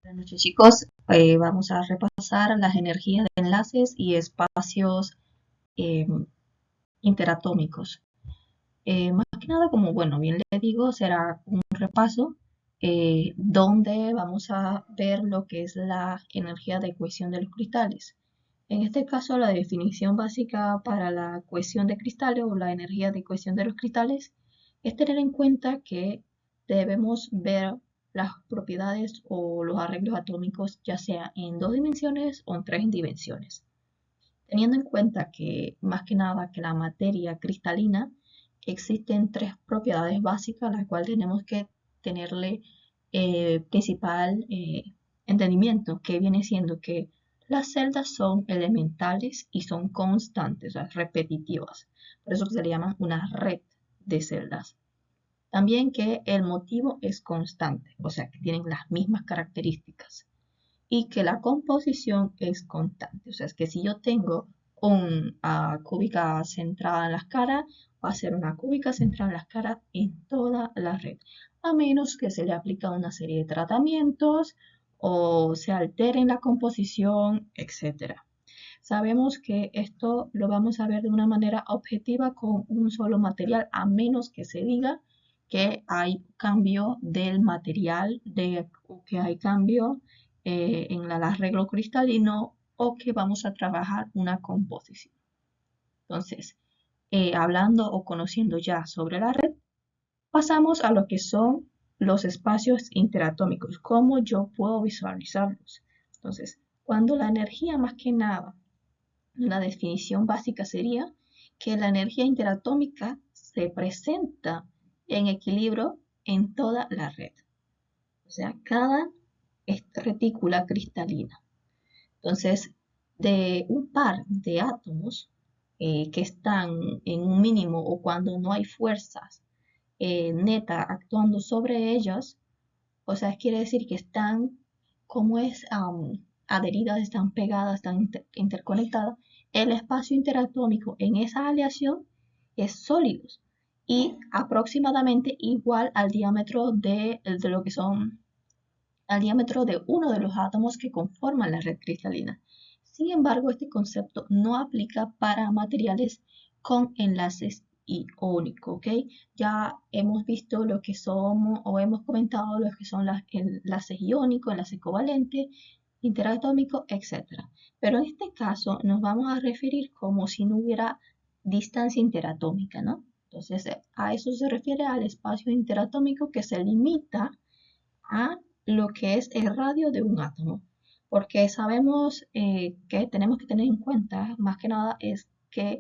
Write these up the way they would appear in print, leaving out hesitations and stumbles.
Buenas noches, chicos. Vamos a repasar las energías de enlaces y espacios eh, interatómicos. Más que nada, como bueno, bien le digo, será un repaso donde vamos a ver lo que es la energía de cohesión de los cristales. En este caso, la definición básica para la cohesión de cristales o la energía de cohesión de los cristales es tener en cuenta que debemos ver las propiedades o los arreglos atómicos ya sea en dos dimensiones o en tres dimensiones. Teniendo en cuenta que más que nada que la materia cristalina existen tres propiedades básicas las cuales tenemos que tenerle principal entendimiento, que viene siendo que las celdas son elementales y son constantes, o sea, repetitivas. Por eso se le llama una red de celdas. También que el motivo es constante, o sea, que tienen las mismas características y que la composición es constante. O sea, es que si yo tengo una cúbica centrada en las caras, va a ser una cúbica centrada en las caras en toda la red, a menos que se le aplique una serie de tratamientos o se altere en la composición, etcétera. Sabemos que esto lo vamos a ver de una manera objetiva con un solo material, a menos que se diga que hay cambio del material, que hay cambio en el arreglo cristalino o que vamos a trabajar una composición. Entonces, hablando o conociendo ya sobre la red, pasamos a lo que son los espacios interatómicos, cómo yo puedo visualizarlos. Entonces, cuando la energía más que nada la definición básica sería que la energía interatómica se presenta en equilibrio en toda la red, o sea, cada retícula cristalina. Entonces, de un par de átomos que están en un mínimo o cuando no hay fuerzas netas actuando sobre ellos, o sea, quiere decir que están, como es adheridas, están pegadas, están interconectadas, el espacio interatómico en esa aleación es sólido y aproximadamente igual al diámetro de lo que son, al diámetro de uno de los átomos que conforman la red cristalina. Sin embargo, este concepto no aplica para materiales con enlaces iónicos, ¿ok? Ya hemos visto lo que somos o hemos comentado lo que son los enlaces iónicos, enlaces covalentes, interatómicos, etc. Pero en este caso nos vamos a referir como si no hubiera distancia interatómica, ¿no? Entonces, a eso se refiere al espacio interatómico que se limita a lo que es el radio de un átomo. Porque sabemos que tenemos que tener en cuenta, más que nada, es que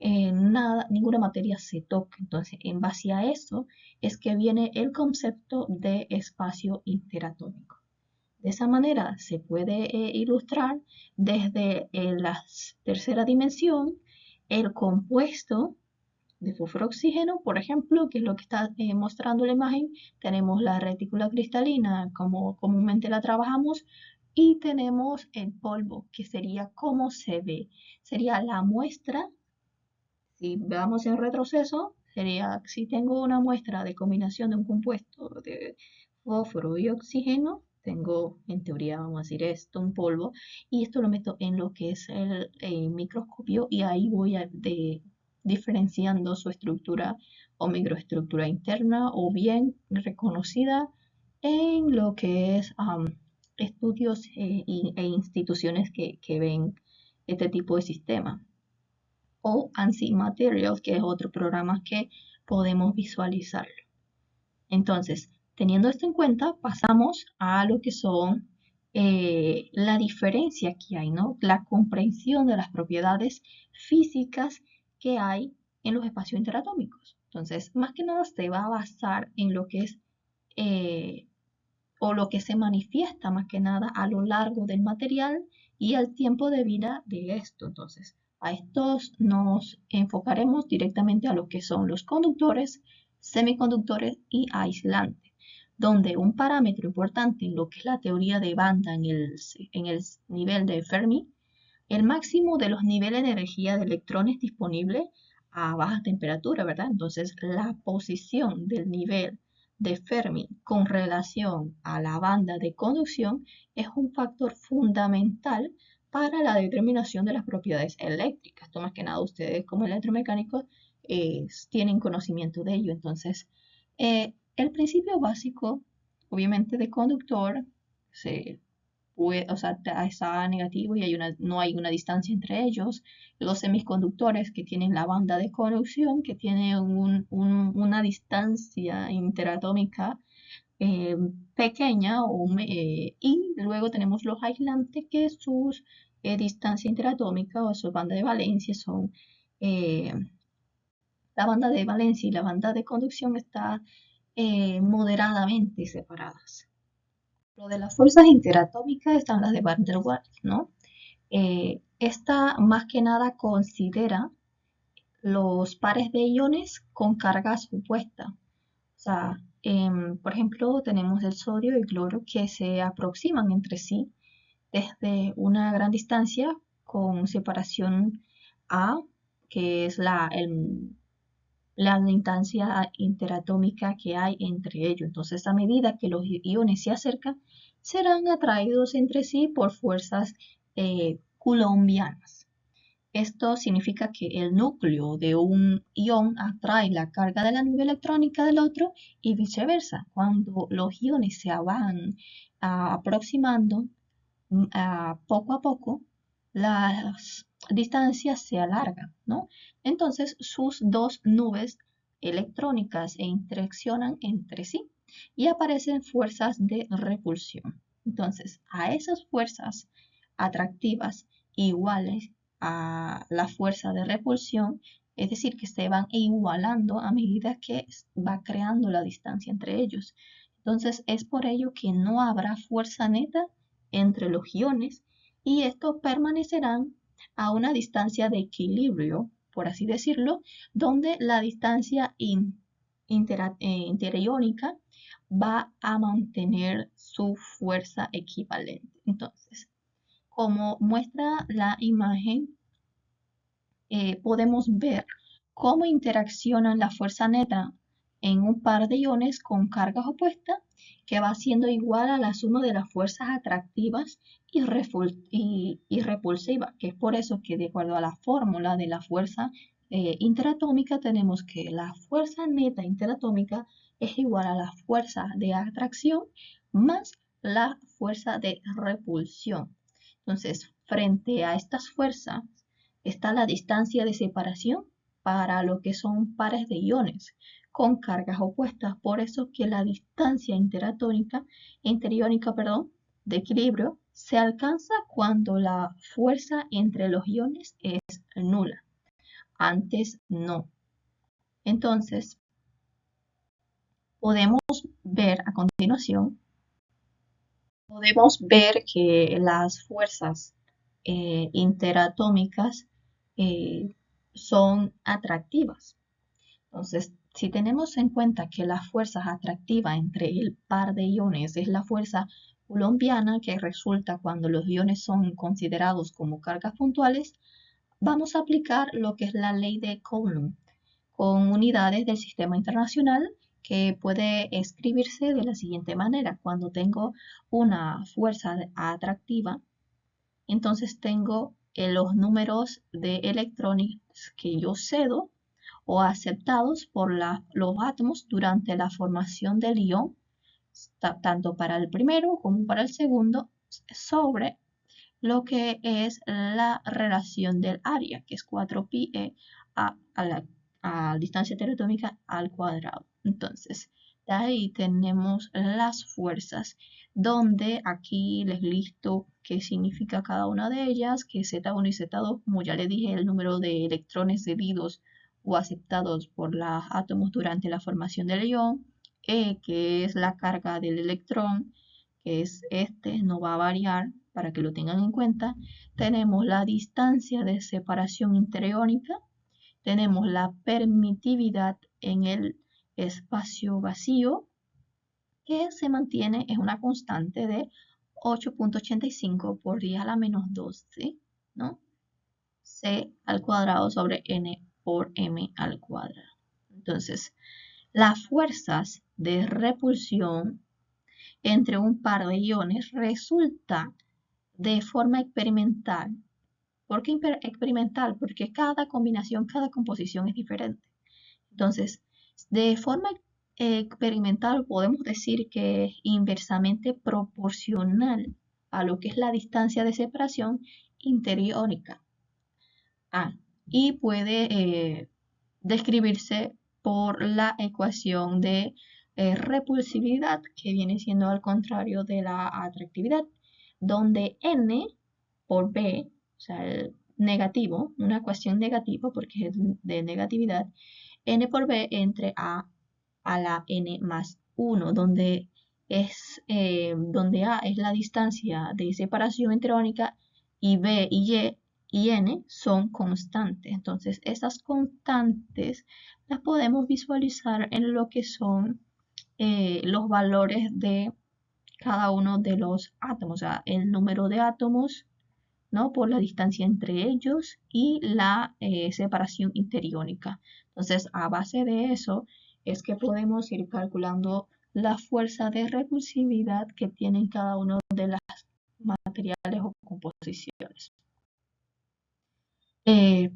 ninguna materia se toca. Entonces, en base a eso es que viene el concepto de espacio interatómico. De esa manera se puede ilustrar desde la tercera dimensión el compuesto de fósforo-oxígeno, por ejemplo, que es lo que está mostrando la imagen. Tenemos la retícula cristalina, como comúnmente la trabajamos, y tenemos el polvo, que sería como se ve. Sería la muestra, si vamos en retroceso, sería si tengo una muestra de combinación de un compuesto de fósforo y oxígeno, tengo en teoría, vamos a decir esto, un polvo, y esto lo meto en lo que es el microscopio y ahí voy diferenciando su estructura o microestructura interna o bien reconocida en lo que es estudios e instituciones que ven este tipo de sistema o ANSI Materials, que es otro programa que podemos visualizarlo. Entonces, teniendo esto en cuenta, pasamos a lo que son la diferencia que hay, ¿no? La comprensión de las propiedades físicas que hay en los espacios interatómicos. Entonces, más que nada se va a basar en lo que es eh, o lo que se manifiesta más que nada a lo largo del material y al tiempo de vida de esto. Entonces, a estos nos enfocaremos directamente a lo que son los conductores, semiconductores y aislantes, donde un parámetro importante en lo que es la teoría de banda en el nivel de Fermi, el máximo de los niveles de energía de electrones disponibles a baja temperatura, ¿verdad? Entonces, la posición del nivel de Fermi con relación a la banda de conducción es un factor fundamental para la determinación de las propiedades eléctricas. Esto más que nada ustedes como electromecánicos tienen conocimiento de ello. Entonces, el principio básico, obviamente, de conductor se o sea, está negativo y no hay una distancia entre ellos. Los semiconductores que tienen la banda de conducción, que tiene una distancia interatómica eh, pequeña, y luego tenemos los aislantes que sus distancia interatómica o su banda de valencia son eh, la banda de valencia y la banda de conducción está moderadamente separadas. Lo de las fuerzas interatómicas están las de Van der Waals, ¿no? Esta más que nada considera los pares de iones con cargas opuestas. O sea, por ejemplo, tenemos el sodio y el cloro que se aproximan entre sí desde una gran distancia con separación A, que es la distancia interatómica que hay entre ellos. Entonces, a medida que los iones se acercan, serán atraídos entre sí por fuerzas coulombianas. Esto significa que el núcleo de un ion atrae la carga de la nube electrónica del otro y viceversa. Cuando los iones se van aproximando poco a poco, las distancias se alargan, ¿no? Entonces sus dos nubes electrónicas se interaccionan entre sí y aparecen fuerzas de repulsión. Entonces, a esas fuerzas atractivas iguales a la fuerza de repulsión, es decir, que se van igualando a medida que va creando la distancia entre ellos. Entonces, es por ello que no habrá fuerza neta entre los iones y estos permanecerán a una distancia de equilibrio, por así decirlo, donde la distancia interiónica va a mantener su fuerza equivalente. Entonces, como muestra la imagen, podemos ver cómo interaccionan la fuerza neta en un par de iones con cargas opuestas que va siendo igual a la suma de las fuerzas atractivas y repulsivas, que es por eso que de acuerdo a la fórmula de la fuerza interatómica tenemos que la fuerza neta interatómica es igual a la fuerza de atracción más la fuerza de repulsión. Entonces, frente a estas fuerzas está la distancia de separación para lo que son pares de iones con cargas opuestas. Por eso que la distancia interiónica, de equilibrio se alcanza cuando la fuerza entre los iones es nula. Antes no. Entonces, podemos ver a continuación, podemos ver que las fuerzas interatómicas son atractivas. Entonces, si tenemos en cuenta que la fuerza atractiva entre el par de iones es la fuerza coulombiana que resulta cuando los iones son considerados como cargas puntuales, vamos a aplicar lo que es la ley de Coulomb con unidades del sistema internacional que puede escribirse de la siguiente manera. Cuando tengo una fuerza atractiva, entonces tengo los números de electrones que yo cedo o aceptados por los átomos durante la formación del ion, tanto para el primero como para el segundo, sobre lo que es la relación del área, que es 4pi a distancia teratómica al cuadrado. Entonces, de ahí tenemos las fuerzas, donde aquí les listo qué significa cada una de ellas, que Z1 y Z2, como ya les dije, el número de electrones cedidos o aceptados por los átomos durante la formación del ion, E, que es la carga del electrón, que es no va a variar para que lo tengan en cuenta. Tenemos la distancia de separación interiónica, tenemos la permitividad en el espacio vacío, que se mantiene, es una constante de 8.85 por 10 a la menos 12, ¿no? C al cuadrado sobre N por M al cuadrado. Entonces, las fuerzas de repulsión entre un par de iones resulta de forma experimental. ¿Por qué experimental? Porque cada combinación, cada composición es diferente. Entonces, de forma experimental podemos decir que es inversamente proporcional a lo que es la distancia de separación interiónica. Y puede describirse por la ecuación de repulsividad, que viene siendo al contrario de la atractividad, donde n por b, o sea, el negativo, una ecuación negativa porque es de negatividad, n por b entre a la n más 1, donde a es la distancia de separación interónica y b y n son constantes. Entonces, esas constantes las podemos visualizar en lo que son los valores de cada uno de los átomos, o sea, el número de átomos, ¿no? Por la distancia entre ellos y la separación interiónica. Entonces, a base de eso es que podemos ir calculando la fuerza de repulsividad que tienen cada uno de los materiales o composiciones.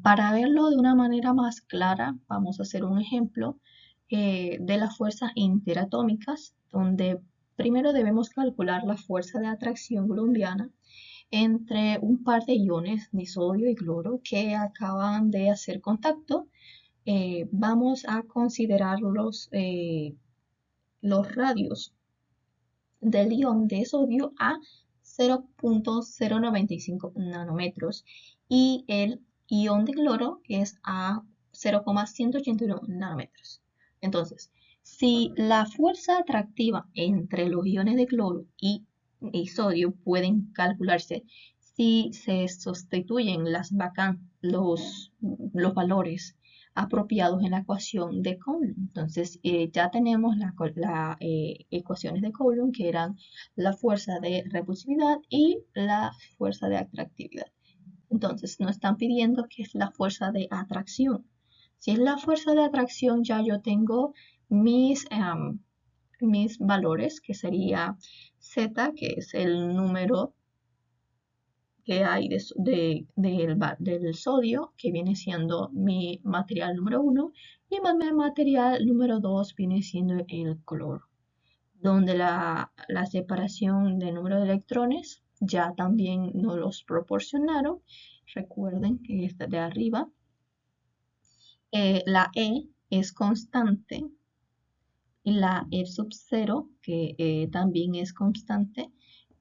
Para verlo de una manera más clara, vamos a hacer un ejemplo de las fuerzas interatómicas, donde primero debemos calcular la fuerza de atracción coulombiana entre un par de iones de sodio y cloro que acaban de hacer contacto. Vamos a considerar los radios del ion de sodio a 0.095 nanómetros y el ion de cloro es a 0,181 nanómetros. Entonces, si la fuerza atractiva entre los iones de cloro y sodio pueden calcularse si se sustituyen los valores apropiados en la ecuación de Coulomb. Entonces, ya tenemos las ecuaciones de Coulomb, que eran la fuerza de repulsividad y la fuerza de atractividad. Entonces, nos están pidiendo que es la fuerza de atracción. Si es la fuerza de atracción, ya yo tengo mis valores, que sería Z, que es el número que hay del sodio, que viene siendo mi material número 1, y mi material número 2 viene siendo el cloro, donde la separación de número de electrones ya también nos los proporcionaron. Recuerden que esta de arriba, la E es constante y la E sub 0, que también es constante.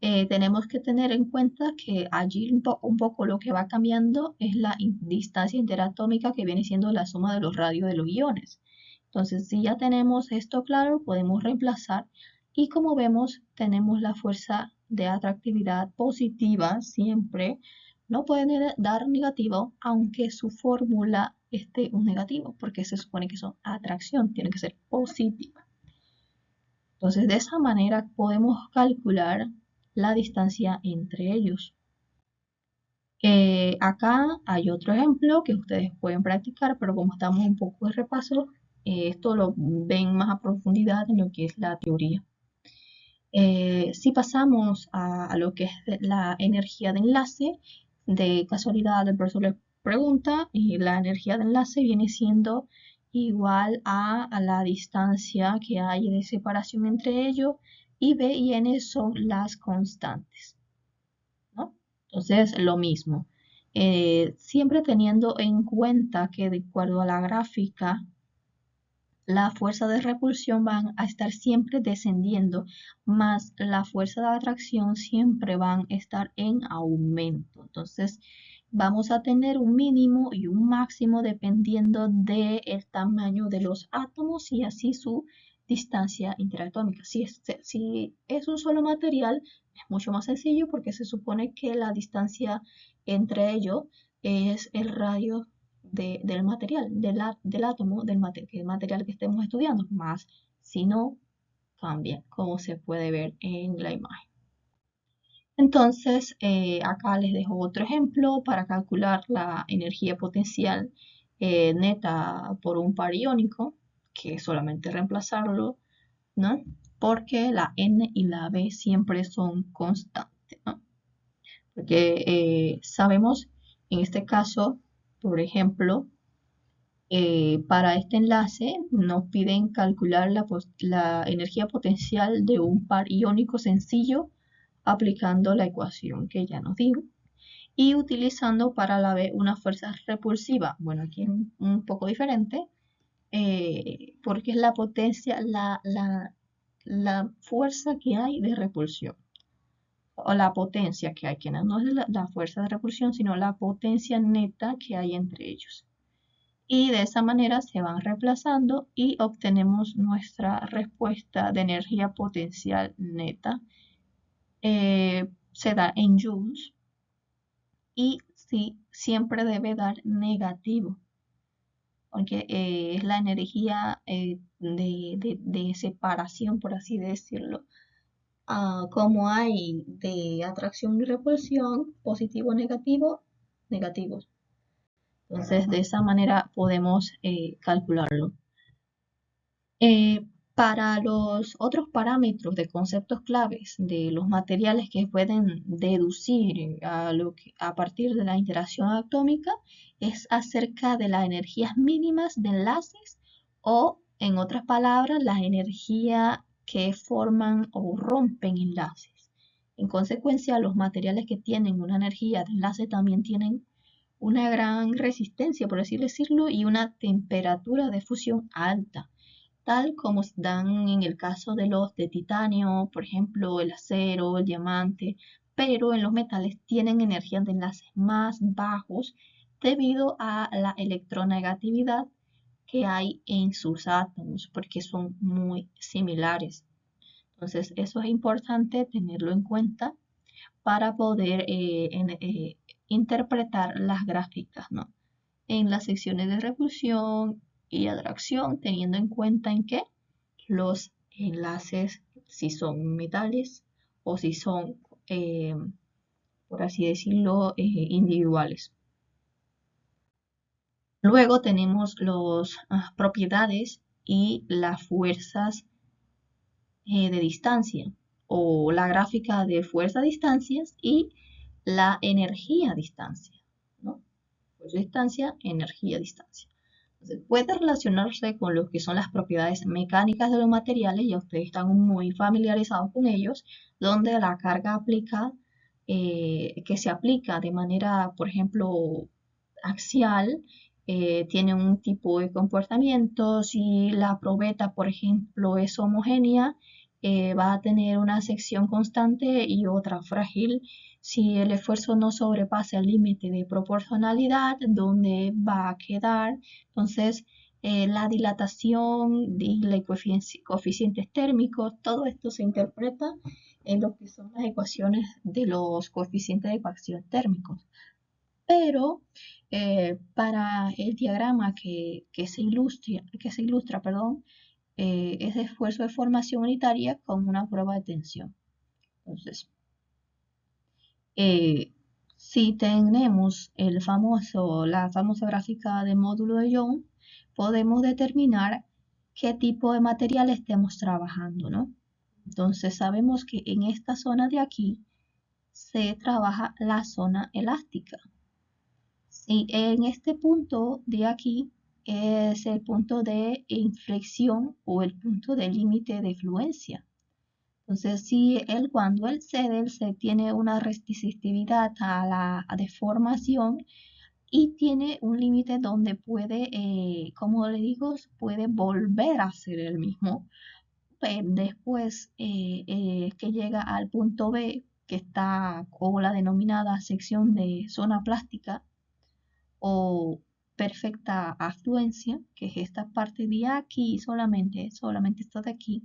Tenemos que tener en cuenta que allí un poco lo que va cambiando es la distancia interatómica, que viene siendo la suma de los radios de los iones. Entonces, si ya tenemos esto claro, podemos reemplazar y como vemos, tenemos la fuerza de atractividad positiva siempre. No puede dar negativo, aunque su fórmula esté un negativo, porque se supone que son atracción, tiene que ser positiva. Entonces, de esa manera podemos calcular la distancia entre ellos. Acá hay otro ejemplo que ustedes pueden practicar, pero como estamos un poco de repaso, esto lo ven más a profundidad en lo que es la teoría. Si pasamos a lo que es la energía de enlace, de casualidad el profesor le pregunta, y la energía de enlace viene siendo igual a la distancia que hay de separación entre ellos, y B y N son las constantes, ¿no? Entonces, lo mismo. Siempre teniendo en cuenta que de acuerdo a la gráfica, la fuerza de repulsión van a estar siempre descendiendo, más la fuerza de atracción siempre van a estar en aumento. Entonces, vamos a tener un mínimo y un máximo dependiendo del tamaño de los átomos y así su distancia interatómica. Si es un solo material, es mucho más sencillo porque se supone que la distancia entre ellos es el radio del material, del átomo, del material que estemos estudiando, más si no cambia, como se puede ver en la imagen. Entonces, acá les dejo otro ejemplo para calcular la energía potencial neta por un par iónico, que es solamente reemplazarlo ¿no? Porque la N y la B siempre son constantes, ¿no? Porque sabemos, en este caso, por ejemplo, para este enlace nos piden calcular la energía potencial de un par iónico sencillo aplicando la ecuación que ya nos dio y utilizando para la B una fuerza repulsiva. Bueno, aquí es un poco diferente porque es la potencia, la fuerza que hay de repulsión o la potencia que hay, que no es la fuerza de repulsión, sino la potencia neta que hay entre ellos. Y de esa manera se van reemplazando y obtenemos nuestra respuesta de energía potencial neta. Se da en joules y sí, siempre debe dar negativo, porque es la energía de separación, por así decirlo. Como hay de atracción y repulsión, positivo, negativo, negativos. Entonces, de esa manera podemos calcularlo. Eh, para los otros parámetros de conceptos claves de los materiales que pueden deducir a partir de la interacción atómica es acerca de las energías mínimas de enlaces o, en otras palabras, la energía que forman o rompen enlaces. En consecuencia, los materiales que tienen una energía de enlace también tienen una gran resistencia, por así decirlo, y una temperatura de fusión alta tal como se dan en el caso de los de titanio, por ejemplo, el acero, el diamante, pero en los metales tienen energías de enlaces más bajos debido a la electronegatividad que hay en sus átomos, porque son muy similares. Entonces, eso es importante tenerlo en cuenta para poder interpretar las gráficas, ¿no? En las secciones de repulsión y atracción, teniendo en cuenta en qué los enlaces, si son metales o si son, eh, por así decirlo, individuales. Luego tenemos las propiedades y las fuerzas de distancia o la gráfica de fuerza distancias y la energía distancia, ¿no? Fuerza distancia, energía distancia. Entonces, puede relacionarse con lo que son las propiedades mecánicas de los materiales, ya ustedes están muy familiarizados con ellos, donde la carga que se aplica de manera, por ejemplo, axial, tiene un tipo de comportamiento. Si la probeta, por ejemplo, es homogénea, va a tener una sección constante y otra frágil. Si el esfuerzo no sobrepasa el límite de proporcionalidad, ¿dónde va a quedar? Entonces, la dilatación y los coeficientes térmicos, todo esto se interpreta en lo que son las ecuaciones de los coeficientes de ecuación térmicos. Pero para el diagrama que se ilustra, perdón, es esfuerzo de formación unitaria con una prueba de tensión. Entonces, eh, si tenemos la famosa gráfica de módulo de Young, podemos determinar qué tipo de material estemos trabajando, ¿no? Entonces sabemos que en esta zona de aquí se trabaja la zona elástica. Si en este punto de aquí es el punto de inflexión o el punto de límite de fluencia. Entonces, si cuando él se tiene una resistividad a la deformación y tiene un límite donde puede, como le digo, puede volver a ser el mismo. Después que llega al punto B, que está como la denominada sección de zona plástica o perfecta afluencia, que es esta parte de aquí solamente esto de aquí.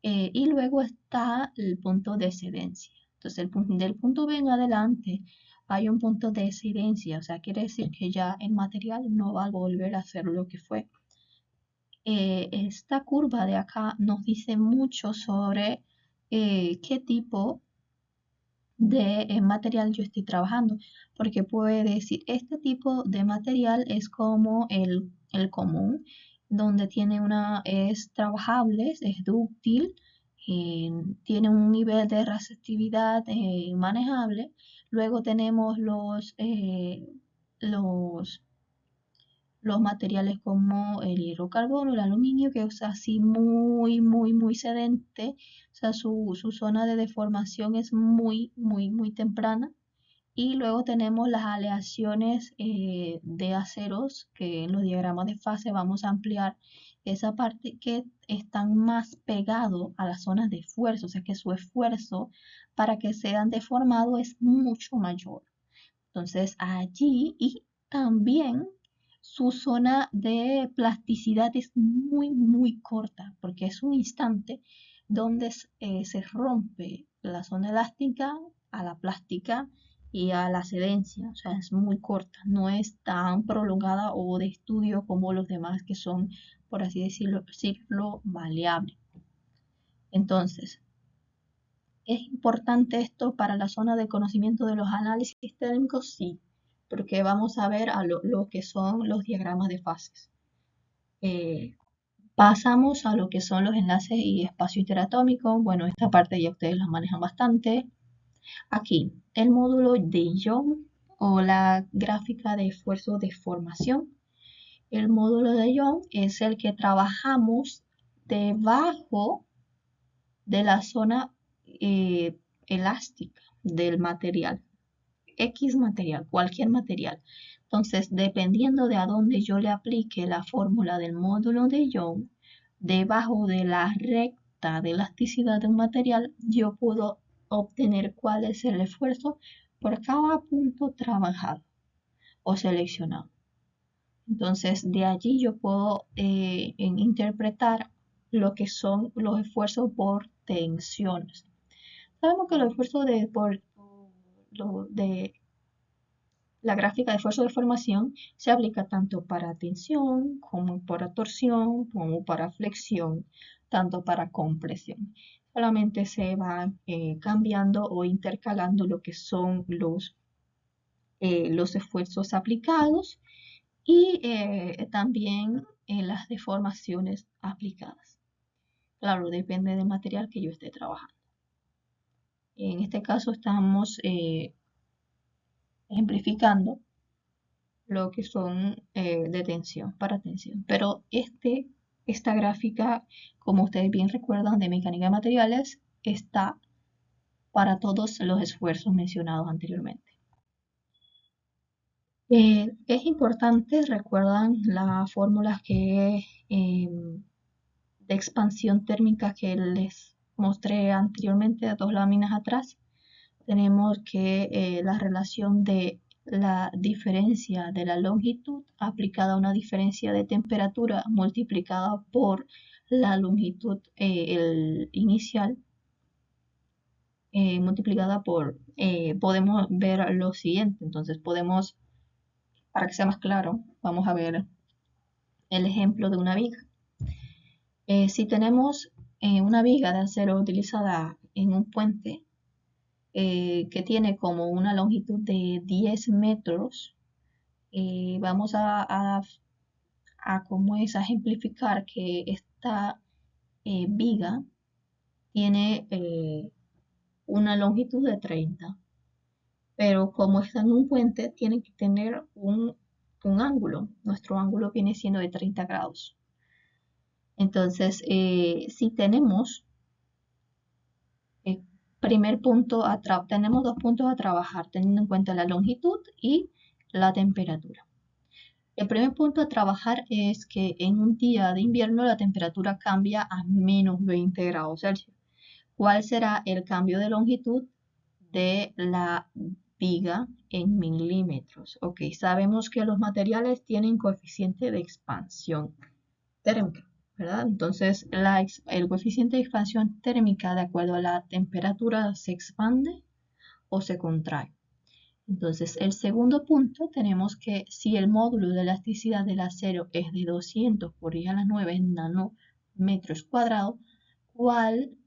Y luego está el punto de excedencia. Entonces, del punto B en adelante hay un punto de excedencia, o sea, quiere decir que ya el material no va a volver a ser lo que fue. Esta curva de acá nos dice mucho sobre qué tipo de material yo estoy trabajando, porque puede decir, este tipo de material es como el común donde es trabajable, es dúctil, tiene un nivel de resistividad manejable. Luego tenemos los, los materiales como el hidrocarbono, el aluminio, que es así muy sedente, o sea, su zona de deformación es muy temprana. Y luego tenemos las aleaciones de aceros, que en los diagramas de fase vamos a ampliar esa parte, que están más pegados a las zonas de esfuerzo, o sea que su esfuerzo para que sean deformados es mucho mayor. Entonces allí, y también su zona de plasticidad es muy corta, porque es un instante donde se rompe la zona elástica a la plástica y a la cedencia, o sea, es muy corta, no es tan prolongada o de estudio como los demás que son, por así decirlo, maleables. Entonces, ¿es importante esto para la zona de conocimiento de los análisis térmicos? Sí, porque vamos a ver lo que son los diagramas de fases. Pasamos a lo que son los enlaces y espacio interatómico. Bueno, esta parte ya ustedes la manejan bastante. Aquí, el módulo de Young o la gráfica de esfuerzo de formación. El módulo de Young es el que trabajamos debajo de la zona elástica del material. X material, cualquier material. Entonces, dependiendo de a dónde yo le aplique la fórmula del módulo de Young, debajo de la recta de elasticidad de un material, yo puedo obtener cuál es el esfuerzo por cada punto trabajado o seleccionado. Entonces, de allí yo puedo interpretar lo que son los esfuerzos por tensiones. Sabemos que los esfuerzos de la gráfica de esfuerzo de formación se aplica tanto para tensión como para torsión, como para flexión, tanto para compresión. Solamente se van cambiando o intercalando lo que son los esfuerzos aplicados y también las deformaciones aplicadas. Claro, depende del material que yo esté trabajando. En este caso estamos ejemplificando lo que son de tensión, para tensión. Pero esta gráfica, como ustedes bien recuerdan, de mecánica de materiales, está para todos los esfuerzos mencionados anteriormente. Es importante, recuerdan las fórmulas de expansión térmica que les mostré anteriormente, a 2 láminas atrás. Tenemos que la relación de la diferencia de la longitud aplicada a una diferencia de temperatura multiplicada por la longitud inicial multiplicada podemos ver lo siguiente. Entonces podemos, para que sea más claro, vamos a ver el ejemplo de una viga. Si tenemos una viga de acero utilizada en un puente, que tiene como una longitud de 10 metros, vamos como es, a ejemplificar que esta viga tiene una longitud de 30, pero como está en un puente, tiene que tener un ángulo. Nuestro ángulo viene siendo de 30 grados. Entonces, si tenemos tenemos 2 puntos a trabajar, teniendo en cuenta la longitud y la temperatura. El primer punto a trabajar es que en un día de invierno la temperatura cambia a menos 20 grados Celsius. ¿Cuál será el cambio de longitud de la viga en milímetros? Ok, sabemos que los materiales tienen coeficiente de expansión térmica, ¿verdad? Entonces, el coeficiente de expansión térmica, de acuerdo a la temperatura, se expande o se contrae. Entonces, el segundo punto, tenemos que si el módulo de elasticidad del acero es de 200 por 10⁹ nanómetros cuadrados,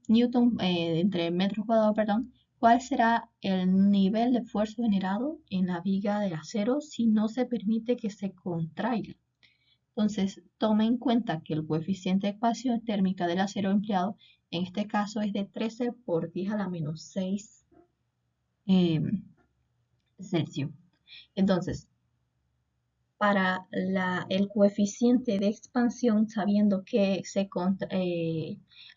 entre metros cuadrados, perdón, ¿cuál será el nivel de esfuerzo generado en la viga de acero si no se permite que se contraiga? Entonces, tome en cuenta que el coeficiente de ecuación térmica del acero empleado en este caso es de 13 por 10 a la menos 6 eh, Celsius. Entonces, para el coeficiente de expansión, sabiendo que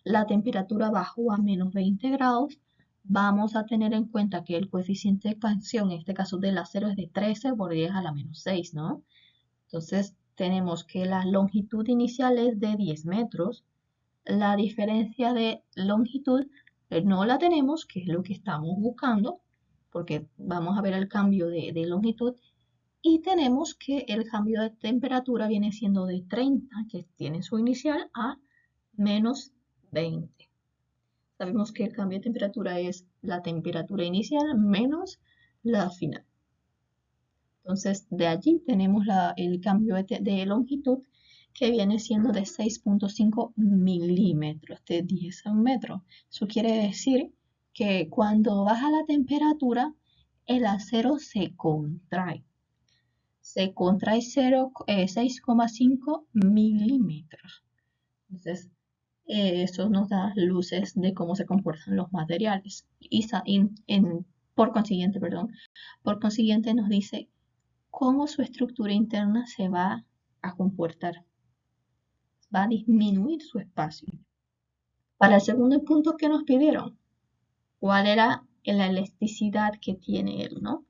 la temperatura bajó a menos 20 grados, vamos a tener en cuenta que el coeficiente de expansión, en este caso del acero, es de 13 por 10 a la menos 6, ¿no? Entonces, tenemos que la longitud inicial es de 10 metros. La diferencia de longitud no la tenemos, que es lo que estamos buscando, porque vamos a ver el cambio de longitud. Y tenemos que el cambio de temperatura viene siendo de 30, que tiene su inicial, a menos 20. Sabemos que el cambio de temperatura es la temperatura inicial menos la final. Entonces, de allí tenemos el cambio de longitud que viene siendo de 6.5 milímetros, de 10 metros. Eso quiere decir que cuando baja la temperatura, el acero se contrae. Se contrae 6,5 milímetros. Entonces, eso nos da luces de cómo se comportan los materiales. Por consiguiente, nos dice cómo su estructura interna se va a comportar. Va a disminuir su espacio. Para el segundo punto que nos pidieron, ¿cuál era la elasticidad que tiene él, no?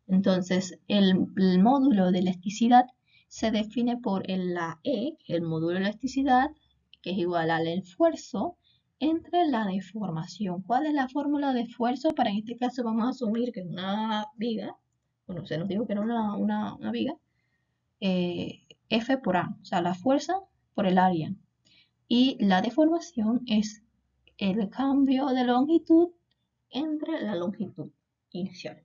Entonces, el módulo de elasticidad se define por la E, el módulo de elasticidad, que es igual al esfuerzo entre la deformación. ¿Cuál es la fórmula de esfuerzo? Para en este caso vamos a asumir que es una viga. Bueno, se nos dijo que era una viga. F por A, o sea, la fuerza por el área. Y la deformación es el cambio de longitud entre la longitud inicial.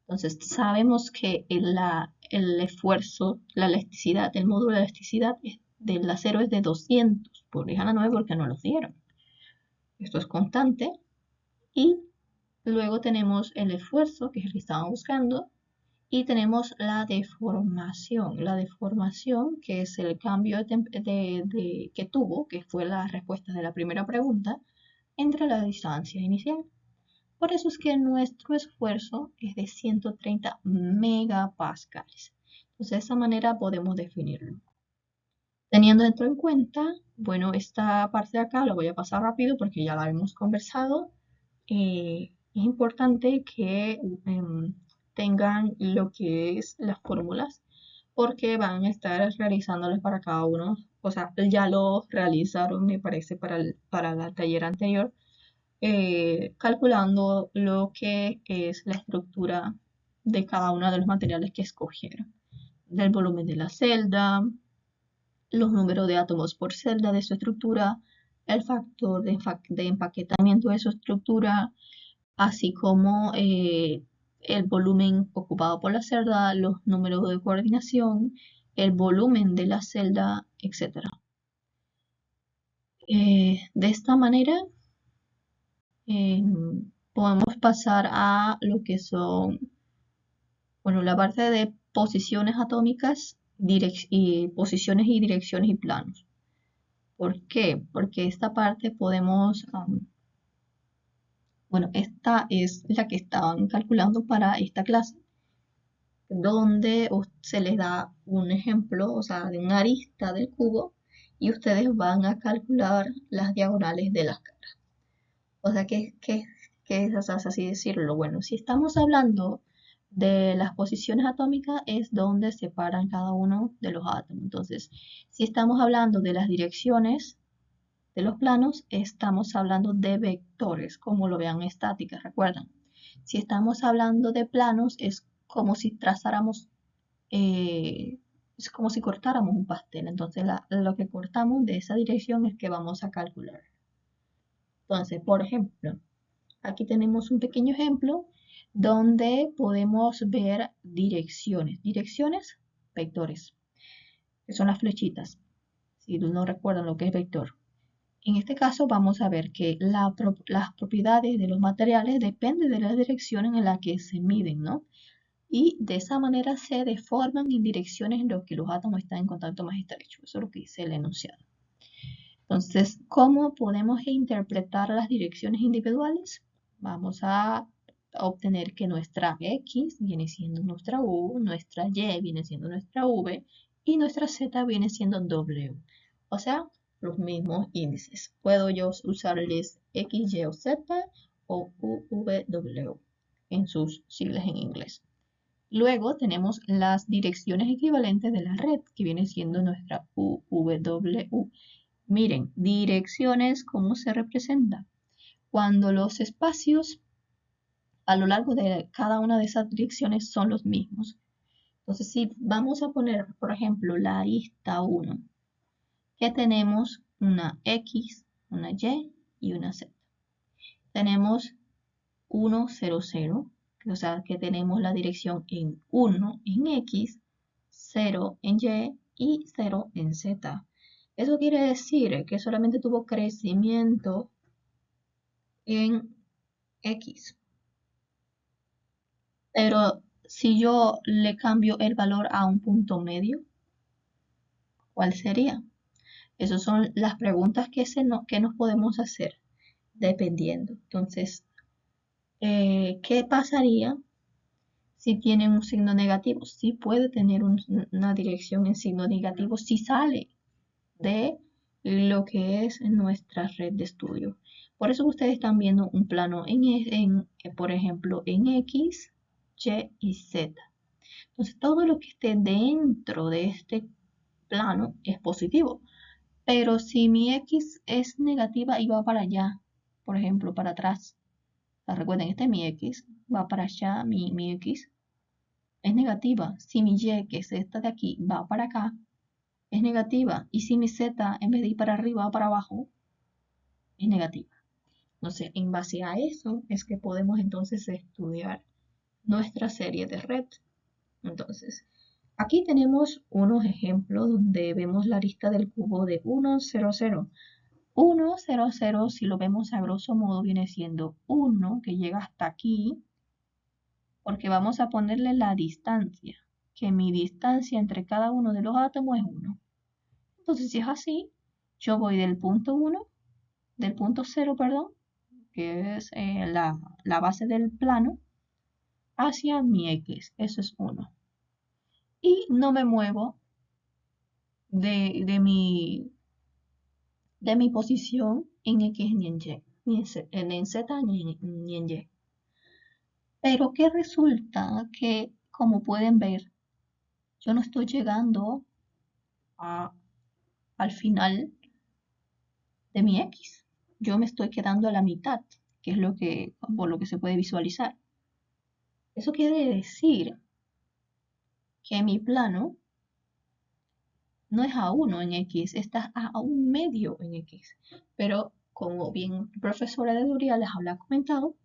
Entonces, sabemos que el esfuerzo, la elasticidad, el módulo de elasticidad del acero es de 200 por 10 a la 9 porque no los dieron. Esto es constante. Y luego tenemos el esfuerzo, que es el que estábamos buscando, y tenemos la deformación. La deformación, que es el cambio que tuvo, que fue la respuesta de la primera pregunta, entre la distancia inicial. Por eso es que nuestro esfuerzo es de 130 megapascales. Entonces, de esa manera podemos definirlo. Teniendo esto en cuenta, bueno, esta parte de acá la voy a pasar rápido porque ya la hemos conversado. Es importante que tengan lo que es las fórmulas porque van a estar realizándolas para cada uno. O sea, ya lo realizaron, me parece, para el taller anterior calculando lo que es la estructura de cada uno de los materiales que escogieron, del volumen de la celda, los números de átomos por celda de su estructura, el factor de empaquetamiento de su estructura, así como el volumen ocupado por la celda, los números de coordinación, el volumen de la celda, etc. De esta manera podemos pasar a lo que son, bueno, la parte de posiciones atómicas, y posiciones y direcciones y planos. ¿Por qué? Porque esta parte podemos, bueno, esta es la que estaban calculando para esta clase, donde se les da un ejemplo, o sea, de una arista del cubo, y ustedes van a calcular las diagonales de las caras. O sea, ¿qué es así decirlo? Bueno, si estamos hablando de las posiciones atómicas, es donde separan cada uno de los átomos. Entonces, si estamos hablando de las direcciones de los planos, estamos hablando de vectores, como lo vean en estática, recuerdan. Si estamos hablando de planos, es como si trazáramos, es como si cortáramos un pastel. Entonces, lo que cortamos de esa dirección es que vamos a calcular. Entonces, por ejemplo, aquí tenemos un pequeño ejemplo donde podemos ver direcciones. Direcciones, vectores, que son las flechitas, si no recuerdan lo que es vector. En este caso vamos a ver que las propiedades de los materiales dependen de la dirección en la que se miden, ¿no? y de esa manera se deforman en direcciones en las que los átomos están en contacto más estrecho. Eso es lo que dice el enunciado. Entonces, ¿cómo podemos interpretar las direcciones individuales? Vamos a obtener que nuestra X viene siendo nuestra U, nuestra Y viene siendo nuestra V y nuestra Z viene siendo W. O sea, los mismos índices. Puedo yo usarles X, Y o Z o U, V, W en sus siglas en inglés. Luego tenemos las direcciones equivalentes de la red, que viene siendo nuestra U, V, W. Miren, direcciones, ¿cómo se representa? Cuando los espacios a lo largo de cada una de esas direcciones son los mismos. Entonces, si vamos a poner, por ejemplo, la arista 1, que tenemos una X, una Y y una Z. Tenemos 1, 0, 0, o sea, que tenemos la dirección en 1 en X, 0 en Y y 0 en Z. Eso quiere decir que solamente tuvo crecimiento en X. Pero si yo le cambio el valor a un punto medio, ¿cuál sería? Esas son las preguntas que nos podemos hacer dependiendo. Entonces, ¿qué pasaría si tiene un signo negativo? Sí puede tener una dirección en signo negativo si sale de lo que es nuestra red de estudio. Por eso ustedes están viendo un plano por ejemplo, en X, Y y Z. Entonces, todo lo que esté dentro de este plano es positivo. Pero si mi X es negativa y va para allá, por ejemplo, para atrás, recuerden, este es mi X, va para allá, mi X es negativa. Si mi Y, que es esta de aquí, va para acá, es negativa. Y si mi Z, en vez de ir para arriba, va para abajo, es negativa. Entonces, en base a eso es que podemos entonces estudiar nuestra serie de red. Entonces, aquí tenemos unos ejemplos donde vemos la lista del cubo de 1, 0, 0. 1, 0, 0, si lo vemos a grosso modo, viene siendo 1 que llega hasta aquí, porque vamos a ponerle la distancia, que mi distancia entre cada uno de los átomos es 1. Entonces, si es así, yo voy del punto 1, del punto 0, perdón, que es la base del plano, hacia mi X, eso es 1. Y no me muevo de mi posición en X ni en Y, ni en Z ni en Y. Pero que resulta que, como pueden ver, yo no estoy llegando al final de mi X. Yo me estoy quedando a la mitad, que es por lo que se puede visualizar. Eso quiere decir que mi plano no es a 1 en X, está a un medio en X. Pero como bien profesora de Duria les había comentado,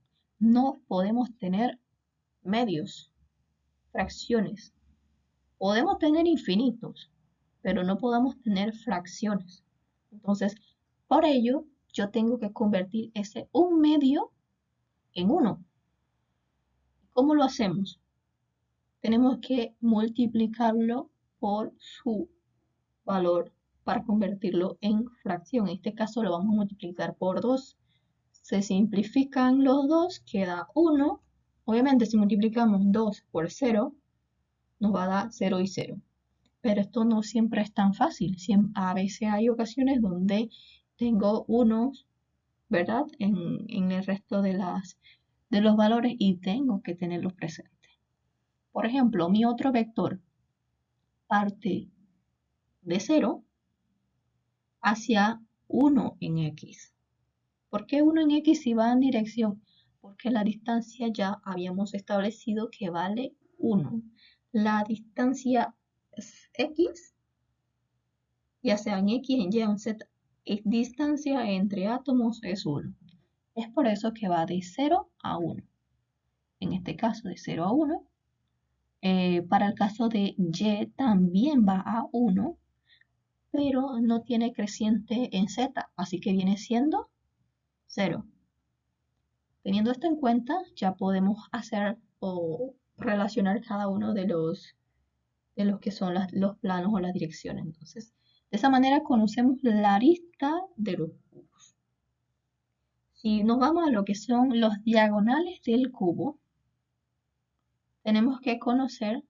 no podemos tener medios, fracciones. Podemos tener infinitos, pero no podemos tener fracciones. Entonces, por ello, yo tengo que convertir ese un medio en 1. ¿Cómo lo hacemos? Tenemos que multiplicarlo por su valor para convertirlo en fracción. En este caso lo vamos a multiplicar por 2. Se simplifican los dos, queda 1. Obviamente si multiplicamos 2 por 0, nos va a dar 0 y 0. Pero esto no siempre es tan fácil. A veces hay ocasiones donde tengo unos, ¿verdad? En el resto de los valores y tengo que tenerlos presentes. Por ejemplo, mi otro vector parte de 0 hacia 1 en X. ¿Por qué 1 en X si va en dirección? Porque la distancia ya habíamos establecido que vale 1. La distancia X, ya sea en X, en Y o en Z, distancia entre átomos es 1. Es por eso que va de 0 a 1. En este caso de 0 a 1. Para el caso de Y también va a 1, pero no tiene creciente en Z, así que viene siendo 0. Teniendo esto en cuenta, ya podemos hacer o relacionar cada uno de los que son los planos o las direcciones. Entonces, de esa manera conocemos la arista de los cubos. Si nos vamos a lo que son los diagonales del cubo, tenemos que conocer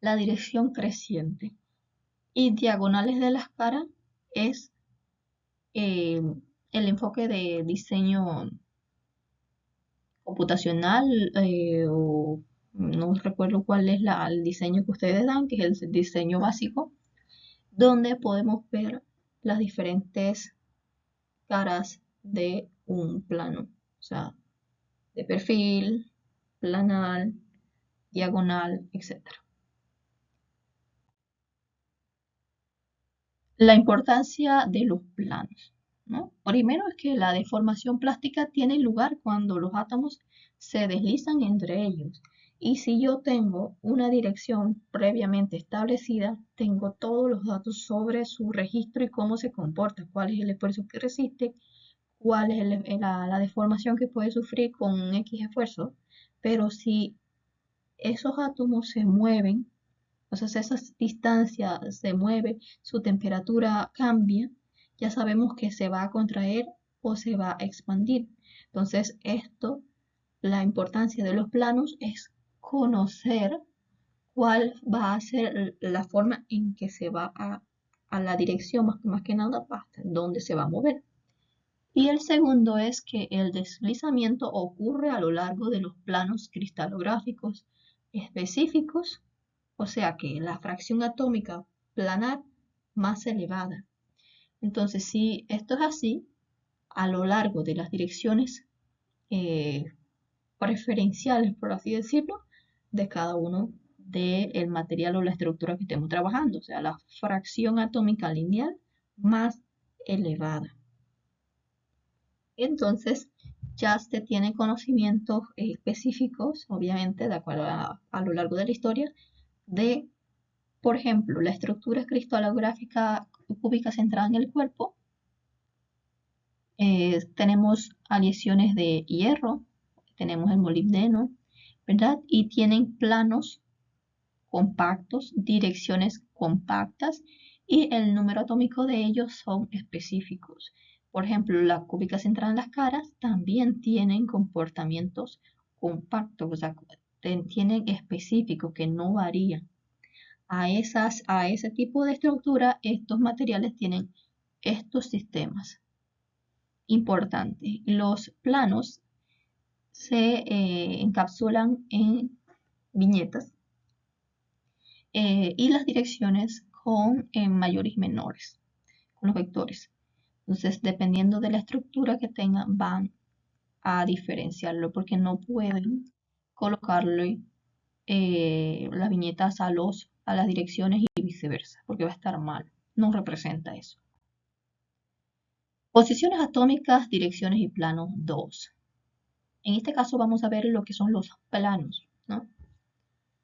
la dirección creciente. Y diagonales de las caras es el enfoque de diseño computacional o no recuerdo cuál es el diseño que ustedes dan, que es el diseño básico, donde podemos ver las diferentes caras de un plano, o sea, de perfil, planal, diagonal, etc. La importancia de los planos, ¿no? Primero es que la deformación plástica tiene lugar cuando los átomos se deslizan entre ellos. Y si yo tengo una dirección previamente establecida, tengo todos los datos sobre su registro y cómo se comporta, cuál es el esfuerzo que resiste, cuál es la deformación que puede sufrir con un X esfuerzo. Pero si esos átomos se mueven, o sea, si esa distancia se mueve, su temperatura cambia, ya sabemos que se va a contraer o se va a expandir. Entonces, la importancia de los planos es conocer cuál va a ser la forma en que se va a la dirección, más que nada, hasta dónde se va a mover. Y el segundo es que el deslizamiento ocurre a lo largo de los planos cristalográficos específicos, o sea que la fracción atómica planar más elevada. Entonces, si esto es así, a lo largo de las direcciones preferenciales, por así decirlo, de cada uno del material o la estructura que estemos trabajando, o sea, la fracción atómica lineal más elevada. Entonces, ya se tienen conocimientos específicos, obviamente, de acuerdo a lo largo de la historia, de, por ejemplo, la estructura cristalográfica cúbica centrada en el cuerpo. Tenemos aleaciones de hierro, tenemos el molibdeno, ¿verdad? Y tienen planos compactos, direcciones compactas y el número atómico de ellos son específicos. Por ejemplo, la cúbica centrada en las caras también tienen comportamientos compactos, o sea, tienen específicos que no varían. A ese tipo de estructura, estos materiales tienen estos sistemas. Importante, los planos se encapsulan en viñetas y las direcciones con mayores y menores, con los vectores. Entonces, dependiendo de la estructura que tengan, van a diferenciarlo porque no pueden colocarle las viñetas a las direcciones y viceversa, porque va a estar mal. No representa eso. Posiciones atómicas, direcciones y planos 2. En este caso vamos a ver lo que son los planos, ¿no?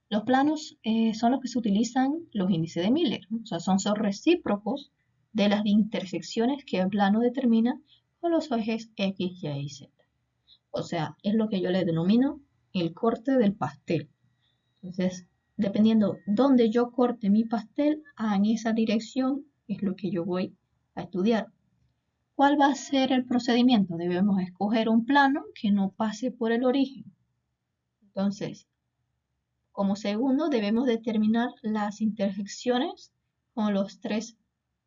Los planos son los que se utilizan los índices de Miller, ¿no? O sea, son recíprocos de las intersecciones que el plano determina con los ejes X, Y y Z. O sea, es lo que yo le denomino el corte del pastel. Entonces, dependiendo dónde yo corte mi pastel, en esa dirección es lo que yo voy a estudiar. ¿Cuál va a ser el procedimiento? Debemos escoger un plano que no pase por el origen. Entonces, como segundo, debemos determinar las intersecciones con los tres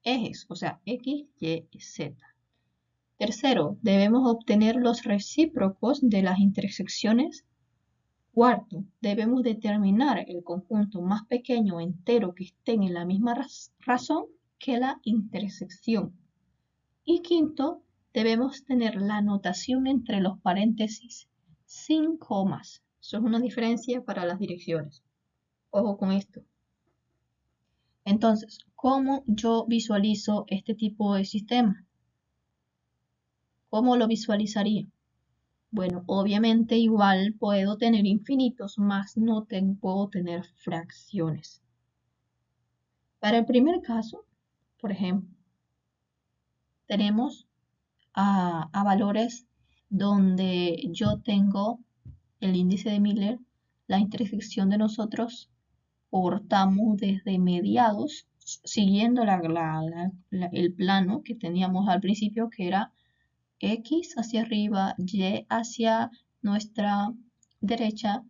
ejes, o sea, X, Y y Z. Tercero, debemos obtener los recíprocos de las intersecciones. Cuarto, debemos determinar el conjunto más pequeño entero que estén en la misma razón que la intersección. Y quinto, debemos tener la notación entre los paréntesis sin comas. Eso es una diferencia para las direcciones. Ojo con esto. Entonces, ¿cómo yo visualizo este tipo de sistema? ¿Cómo lo visualizaría? Bueno, obviamente igual puedo tener infinitos, más no puedo tener fracciones. Para el primer caso, por ejemplo, tenemos a valores donde yo tengo el índice de Miller, la intersección de nosotros cortamos desde mediados, siguiendo el plano que teníamos al principio, que era X hacia arriba, Y hacia nuestra derecha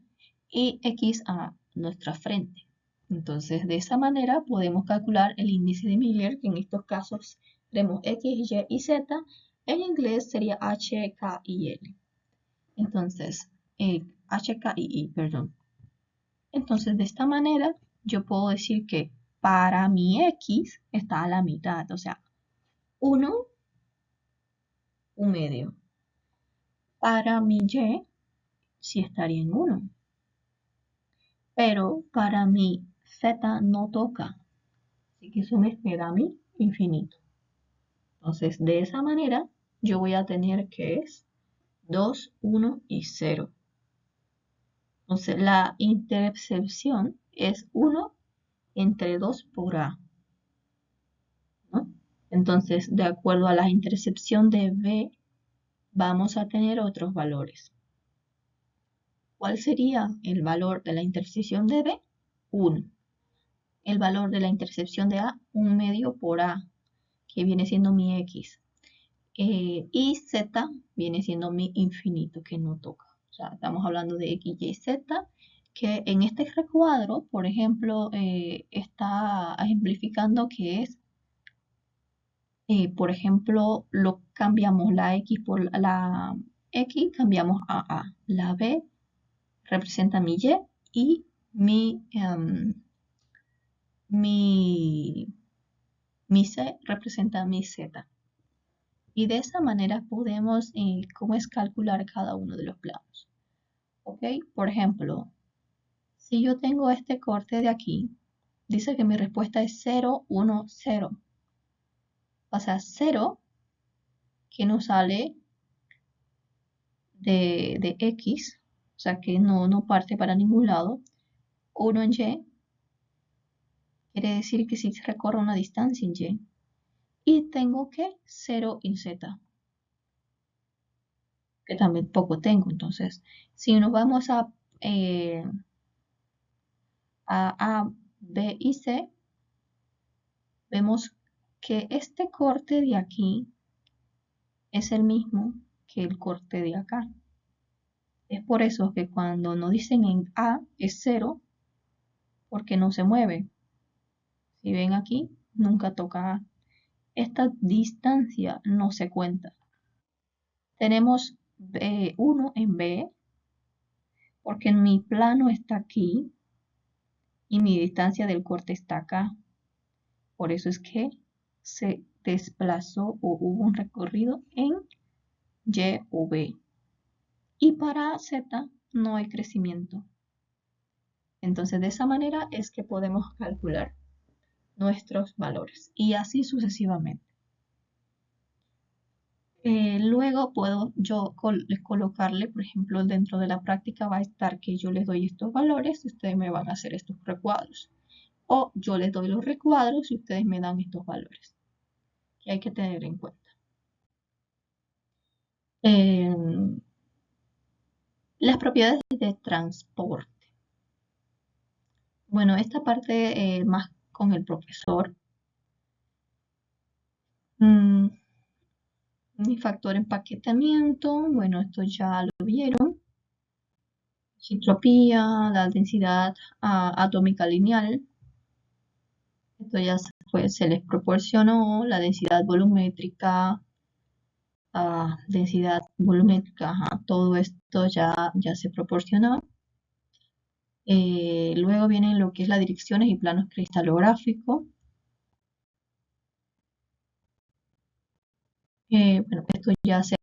y X a nuestra frente. Entonces, de esa manera podemos calcular el índice de Miller, que en estos casos tenemos X, Y y Z. En inglés sería H, K y L. Entonces, H, K y I, perdón. Entonces, de esta manera, yo puedo decir que para mi X está a la mitad, o sea, 1, un medio. Para mi Y, sí estaría en 1. Pero para mi Z no toca. Así que eso me da a mí infinito. Entonces, de esa manera, yo voy a tener que es 2, 1 y 0. Entonces, la intercepción es 1 entre 2 por A, ¿no? Entonces, de acuerdo a la intercepción de B, vamos a tener otros valores. ¿Cuál sería el valor de la intersección de B? 1. El valor de la intercepción de A, 1 medio por A, que viene siendo mi X. Y Z viene siendo mi infinito, que no toca. O sea, estamos hablando de X, Y, Z, que en este recuadro, por ejemplo, está ejemplificando que es, por ejemplo, lo cambiamos la X por la X, cambiamos a A. La B representa mi Y y mi C representa mi Z. Y de esa manera podemos, ¿cómo es calcular cada uno de los planos? ¿Ok? Por ejemplo, si yo tengo este corte de aquí, dice que mi respuesta es 0, 1, 0. O sea, 0 que nos sale de X, o sea que no parte para ningún lado. 1 en Y, quiere decir que si recorre una distancia en Y. Y tengo que 0 en Z, que también poco tengo. Entonces, si nos vamos a A, B y C, vemos que este corte de aquí es el mismo que el corte de acá. Es por eso que cuando nos dicen en A es 0, porque no se mueve. Si ven aquí, nunca toca A. Esta distancia no se cuenta. Tenemos 1 en B, porque mi plano está aquí y mi distancia del corte está acá. Por eso es que se desplazó o hubo un recorrido en Y o B. Y para Z no hay crecimiento. Entonces, de esa manera es que podemos calcular nuestros valores y así sucesivamente. Luego puedo yo colocarle, por ejemplo, dentro de la práctica va a estar que yo les doy estos valores y ustedes me van a hacer estos recuadros. O yo les doy los recuadros y ustedes me dan estos valores, que hay que tener en cuenta. Las propiedades de transporte. Bueno, esta parte más con el profesor. Mi factor empaquetamiento, bueno, esto ya lo vieron. Entropía, la densidad atómica lineal. Esto ya se les proporcionó, la densidad volumétrica, todo esto ya se proporcionó. Luego vienen lo que es las direcciones y planos cristalográficos. Bueno, esto ya se